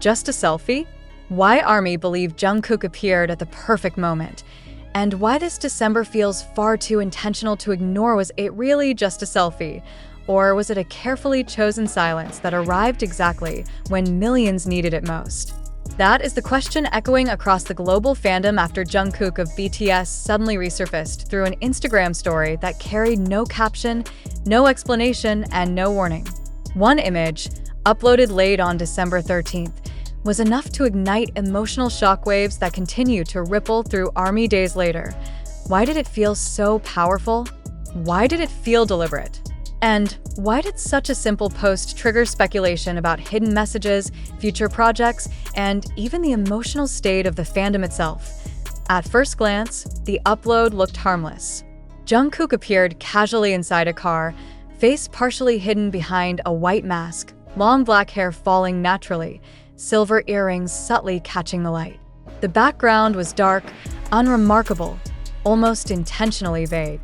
Just a selfie? Why ARMY believe Jungkook appeared at the perfect moment, and why this December feels far too intentional to ignore. Was it really just a selfie? Or was it a carefully chosen silence that arrived exactly when millions needed it most? That is the question echoing across the global fandom after Jungkook of BTS suddenly resurfaced through an Instagram story that carried no caption, no explanation, and no warning. One image, uploaded late on December 13th, was enough to ignite emotional shockwaves that continue to ripple through ARMY days later. Why did it feel so powerful? Why did it feel deliberate? And why did such a simple post trigger speculation about hidden messages, future projects, and even the emotional state of the fandom itself? At first glance, the upload looked harmless. Jungkook appeared casually inside a car, face partially hidden behind a white mask, long black hair falling naturally, silver earrings subtly catching the light. The background was dark, unremarkable, almost intentionally vague.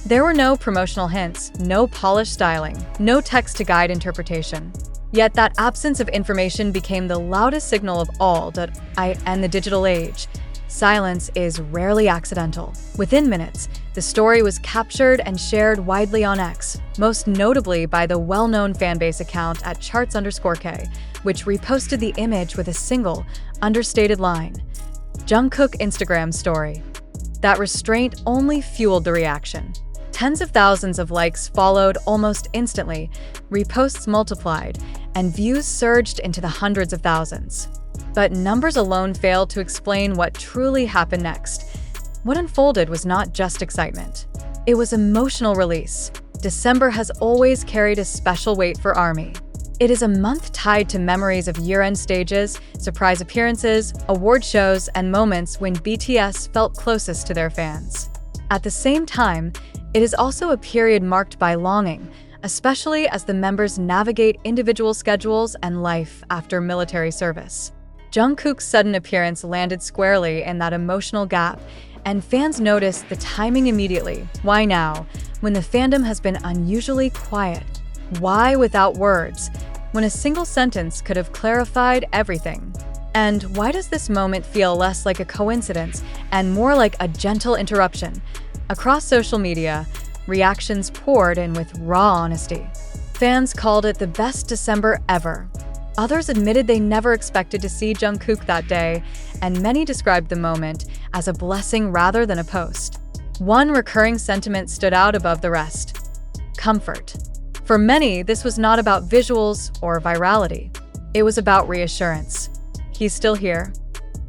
There were no promotional hints, no polished styling, no text to guide interpretation. Yet that absence of information became the loudest signal of all in the digital age. Silence is rarely accidental. Within minutes, the story was captured and shared widely on X, most notably by the well-known fanbase account at charts_k, which reposted the image with a single, understated line. Jungkook Instagram story. That restraint only fueled the reaction. Tens of thousands of likes followed almost instantly, reposts multiplied, and views surged into the hundreds of thousands. But numbers alone failed to explain what truly happened next. What unfolded was not just excitement. It was emotional release. December has always carried a special weight for ARMY. It is a month tied to memories of year-end stages, surprise appearances, award shows, and moments when BTS felt closest to their fans. At the same time, it is also a period marked by longing, especially as the members navigate individual schedules and life after military service. Jungkook's sudden appearance landed squarely in that emotional gap, and fans noticed the timing immediately. Why now, when the fandom has been unusually quiet? Why without words, when a single sentence could have clarified everything? And why does this moment feel less like a coincidence and more like a gentle interruption? Across social media, reactions poured in with raw honesty. Fans called it the best December ever. Others admitted they never expected to see Jungkook that day, and many described the moment as a blessing rather than a post. One recurring sentiment stood out above the rest: comfort. For many, this was not about visuals or virality. It was about reassurance. He's still here.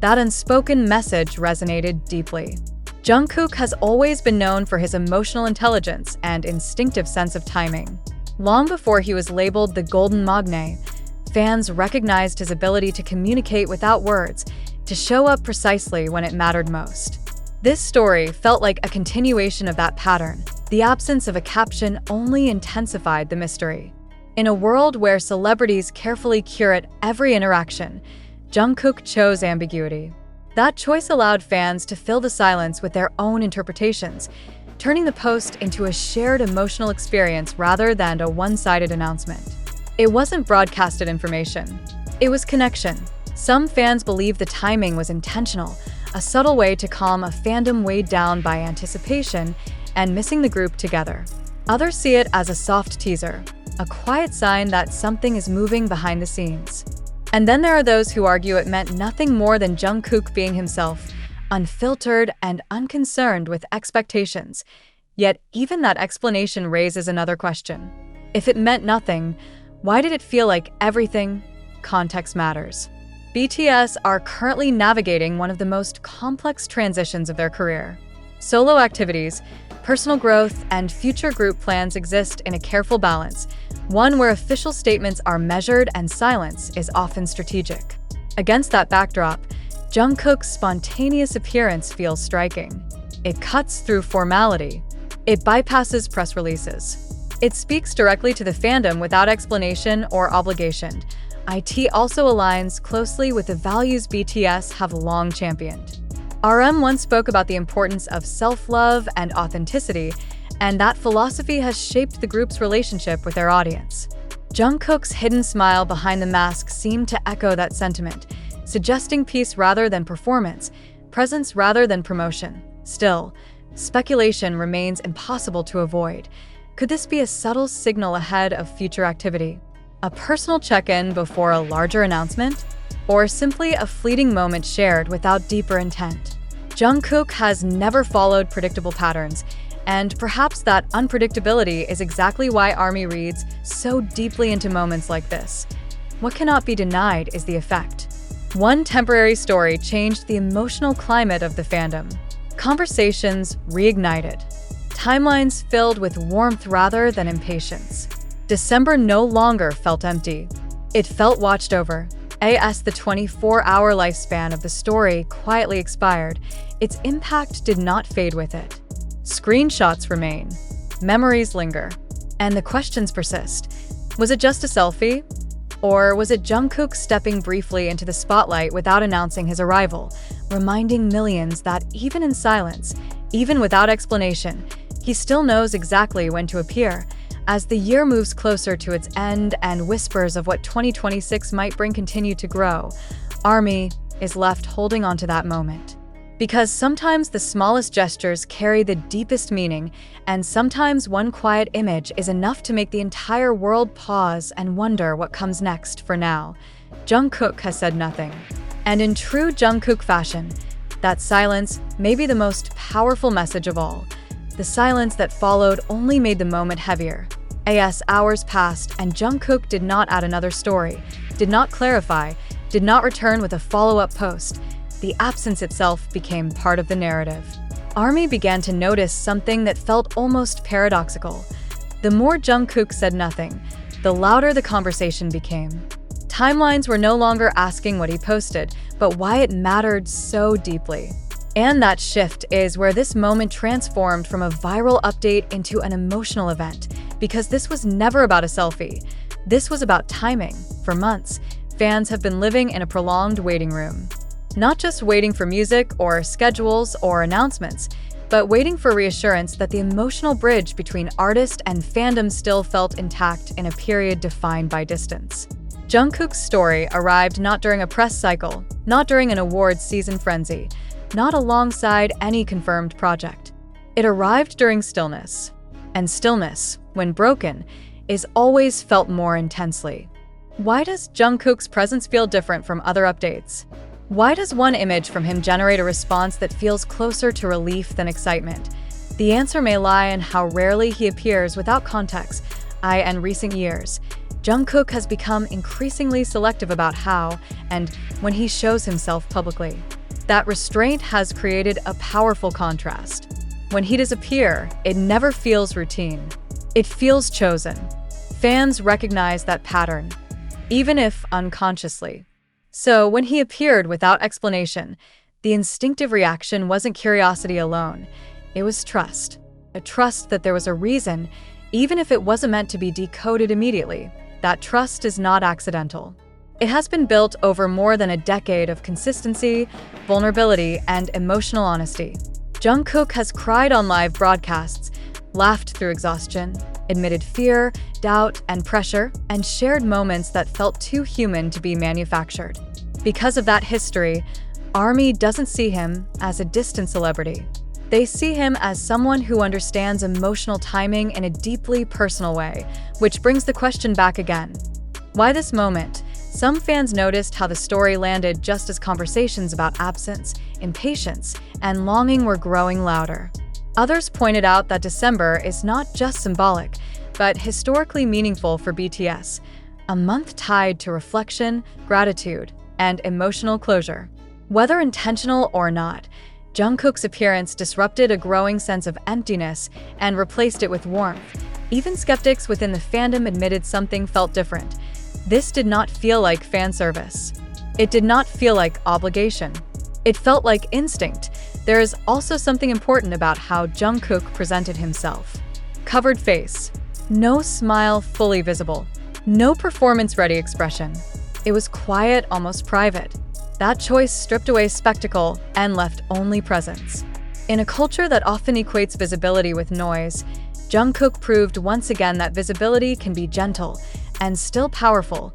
That unspoken message resonated deeply. Jungkook has always been known for his emotional intelligence and instinctive sense of timing. Long before he was labeled the Golden Magne, fans recognized his ability to communicate without words, to show up precisely when it mattered most. This story felt like a continuation of that pattern. The absence of a caption only intensified the mystery. In a world where celebrities carefully curate every interaction, Jungkook chose ambiguity. That choice allowed fans to fill the silence with their own interpretations, turning the post into a shared emotional experience rather than a one-sided announcement. It wasn't broadcasted information. It was connection. Some fans believe the timing was intentional, a subtle way to calm a fandom weighed down by anticipation and missing the group together. Others see it as a soft teaser, a quiet sign that something is moving behind the scenes. And then there are those who argue it meant nothing more than Jungkook being himself, unfiltered and unconcerned with expectations. Yet even that explanation raises another question. If it meant nothing, why did it feel like everything? Context matters. BTS are currently navigating one of the most complex transitions of their career. Solo activities, personal growth, and future group plans exist in a careful balance, one where official statements are measured and silence is often strategic. Against that backdrop, Jungkook's spontaneous appearance feels striking. It cuts through formality. It bypasses press releases. It speaks directly to the fandom without explanation or obligation. IT also aligns closely with the values BTS have long championed. RM once spoke about the importance of self-love and authenticity, and that philosophy has shaped the group's relationship with their audience. Jungkook's hidden smile behind the mask seemed to echo that sentiment, suggesting peace rather than performance, presence rather than promotion. Still, speculation remains impossible to avoid. Could this be a subtle signal ahead of future activity? A personal check-in before a larger announcement? Or simply a fleeting moment shared without deeper intent? Jungkook has never followed predictable patterns, and perhaps that unpredictability is exactly why ARMY reads so deeply into moments like this. What cannot be denied is the effect. One temporary story changed the emotional climate of the fandom. Conversations reignited. Timelines filled with warmth rather than impatience. December no longer felt empty. It felt watched over. As the 24-hour lifespan of the story quietly expired, its impact did not fade with it. Screenshots remain, memories linger, and the questions persist. Was it just a selfie? Or was it Jungkook stepping briefly into the spotlight without announcing his arrival, reminding millions that even in silence, even without explanation, he still knows exactly when to appear? As the year moves closer to its end and whispers of what 2026 might bring continue to grow, ARMY is left holding on to that moment. Because sometimes the smallest gestures carry the deepest meaning, and sometimes one quiet image is enough to make the entire world pause and wonder what comes next. For now, Jungkook has said nothing. And in true Jungkook fashion, that silence may be the most powerful message of all. The silence that followed only made the moment heavier. Hours passed, and Jungkook did not add another story, did not clarify, did not return with a follow-up post. The absence itself became part of the narrative. ARMY began to notice something that felt almost paradoxical. The more Jungkook said nothing, the louder the conversation became. Timelines were no longer asking what he posted, but why it mattered so deeply. And that shift is where this moment transformed from a viral update into an emotional event, because this was never about a selfie. This was about timing. For months, fans have been living in a prolonged waiting room. Not just waiting for music or schedules or announcements, but waiting for reassurance that the emotional bridge between artist and fandom still felt intact in a period defined by distance. Jungkook's story arrived not during a press cycle, not during an awards season frenzy, not alongside any confirmed project. It arrived during stillness. And stillness, when broken, is always felt more intensely. Why does Jungkook's presence feel different from other updates? Why does one image from him generate a response that feels closer to relief than excitement? The answer may lie in how rarely he appears without context. In recent years, Jungkook has become increasingly selective about how and when he shows himself publicly. That restraint has created a powerful contrast. When he does appear, it never feels routine. It feels chosen. Fans recognize that pattern, even if unconsciously. So when he appeared without explanation, the instinctive reaction wasn't curiosity alone. It was trust. A trust that there was a reason, even if it wasn't meant to be decoded immediately. That trust is not accidental. It has been built over more than a decade of consistency, vulnerability, and emotional honesty. Jungkook has cried on live broadcasts, laughed through exhaustion, admitted fear, doubt, and pressure, and shared moments that felt too human to be manufactured. Because of that history, ARMY doesn't see him as a distant celebrity. They see him as someone who understands emotional timing in a deeply personal way, which brings the question back again. Why this moment? Some fans noticed how the story landed just as conversations about absence, impatience, and longing were growing louder. Others pointed out that December is not just symbolic, but historically meaningful for BTS, a month tied to reflection, gratitude, and emotional closure. Whether intentional or not, Jungkook's appearance disrupted a growing sense of emptiness and replaced it with warmth. Even skeptics within the fandom admitted something felt different. This did not feel like fan service. It did not feel like obligation. It felt like instinct. There is also something important about how Jungkook presented himself. Covered face. No smile fully visible. No performance-ready expression. It was quiet, almost private. That choice stripped away spectacle and left only presence. In a culture that often equates visibility with noise, Jungkook proved once again that visibility can be gentle and still powerful,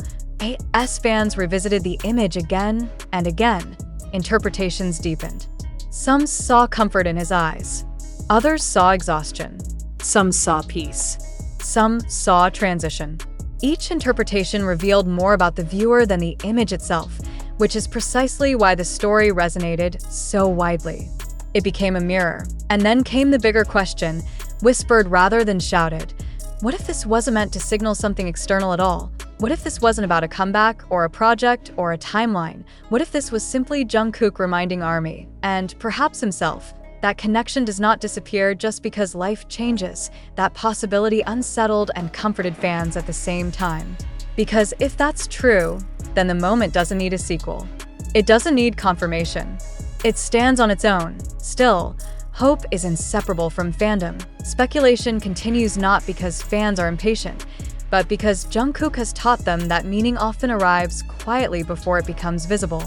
AS fans revisited the image again and again. Interpretations deepened. Some saw comfort in his eyes. Others saw exhaustion. Some saw peace. Some saw transition. Each interpretation revealed more about the viewer than the image itself, which is precisely why the story resonated so widely. It became a mirror. And then came the bigger question, whispered rather than shouted. What if this wasn't meant to signal something external at all? What if this wasn't about a comeback, or a project, or a timeline? What if this was simply Jungkook reminding ARMY, and perhaps himself, that connection does not disappear just because life changes? That possibility unsettled and comforted fans at the same time. Because if that's true, then the moment doesn't need a sequel. It doesn't need confirmation. It stands on its own. Still, hope is inseparable from fandom. Speculation continues not because fans are impatient, but because Jungkook has taught them that meaning often arrives quietly before it becomes visible.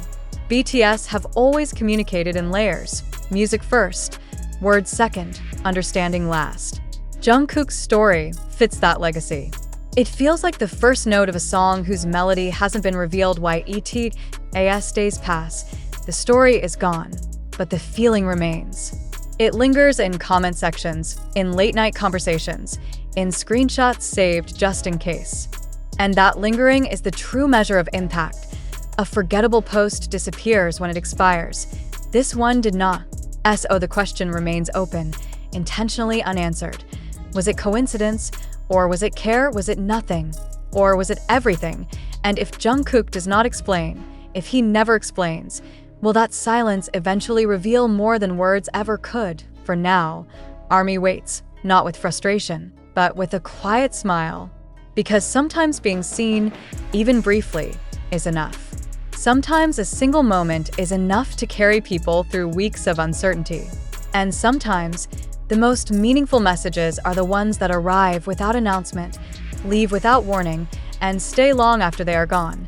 BTS have always communicated in layers. Music first, words second, understanding last. Jungkook's story fits that legacy. It feels like the first note of a song whose melody hasn't been revealed while as days pass. The story is gone, but the feeling remains. It lingers in comment sections, in late-night conversations, in screenshots saved just in case. And that lingering is the true measure of impact. A forgettable post disappears when it expires. This one did not. So the question remains open, intentionally unanswered. Was it coincidence? Or was it care? Was it nothing? Or was it everything? And if Jungkook does not explain, if he never explains, will that silence eventually reveal more than words ever could? For now, ARMY waits, not with frustration, but with a quiet smile. Because sometimes being seen, even briefly, is enough. Sometimes a single moment is enough to carry people through weeks of uncertainty. And sometimes, the most meaningful messages are the ones that arrive without announcement, leave without warning, and stay long after they are gone.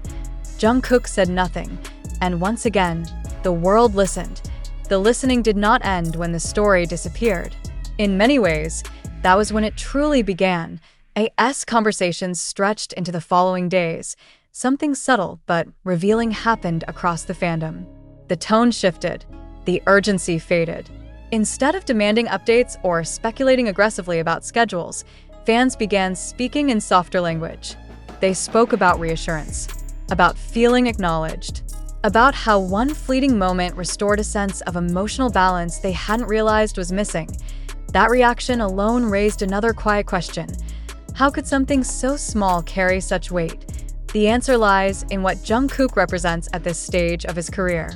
Jungkook said nothing, and once again, the world listened. The listening did not end when the story disappeared. In many ways, that was when it truly began. AS conversations stretched into the following days. Something subtle but revealing happened across the fandom. The tone shifted. The urgency faded. Instead of demanding updates or speculating aggressively about schedules, fans began speaking in softer language. They spoke about reassurance, about feeling acknowledged, about how one fleeting moment restored a sense of emotional balance they hadn't realized was missing. That reaction alone raised another quiet question. How could something so small carry such weight? The answer lies in what Jungkook represents at this stage of his career.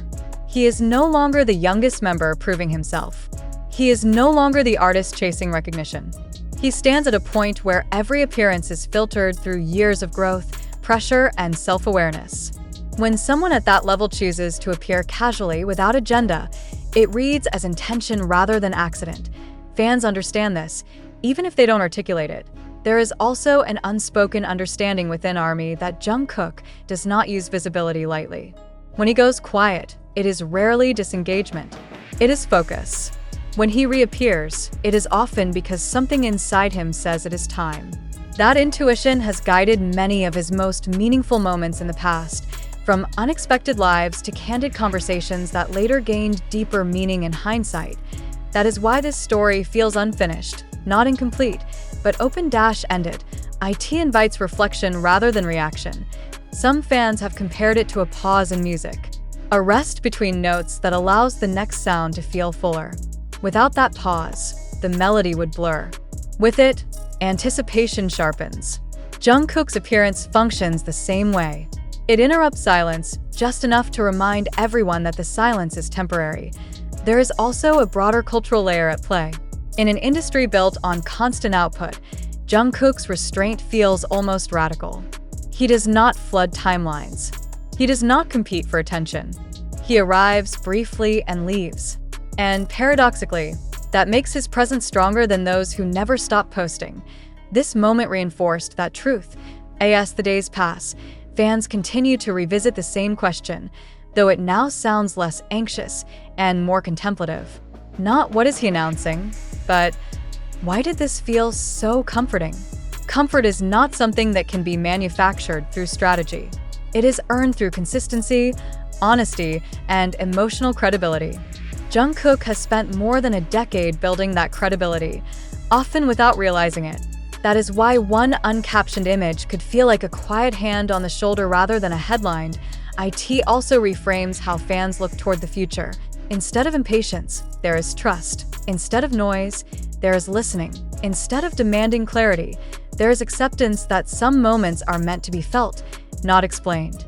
He is no longer the youngest member proving himself. He is no longer the artist chasing recognition. He stands at a point where every appearance is filtered through years of growth, pressure, and self-awareness. When someone at that level chooses to appear casually without agenda, it reads as intention rather than accident. Fans understand this, even if they don't articulate it. There is also an unspoken understanding within ARMY that Jungkook does not use visibility lightly. When he goes quiet, it is rarely disengagement. It is focus. When he reappears, it is often because something inside him says it is time. That intuition has guided many of his most meaningful moments in the past, from unexpected lives to candid conversations that later gained deeper meaning in hindsight. That is why this story feels unfinished, not incomplete, but open-ended. It invites reflection rather than reaction. Some fans have compared it to a pause in music, a rest between notes that allows the next sound to feel fuller. Without that pause, the melody would blur. With it, anticipation sharpens. Jungkook's appearance functions the same way. It interrupts silence just enough to remind everyone that the silence is temporary. There is also a broader cultural layer at play. In an industry built on constant output, Jungkook's restraint feels almost radical. He does not flood timelines. He does not compete for attention. He arrives briefly and leaves. And paradoxically, that makes his presence stronger than those who never stop posting. This moment reinforced that truth. As the days pass, fans continue to revisit the same question, though it now sounds less anxious and more contemplative. Not what is he announcing, but why did this feel so comforting? Comfort is not something that can be manufactured through strategy. It is earned through consistency, honesty, and emotional credibility. Jungkook has spent more than a decade building that credibility, often without realizing it. That is why one uncaptioned image could feel like a quiet hand on the shoulder rather than a headline. IT also reframes how fans look toward the future. Instead of impatience, there is trust. Instead of noise, there is listening. Instead of demanding clarity, there is acceptance that some moments are meant to be felt, not explained.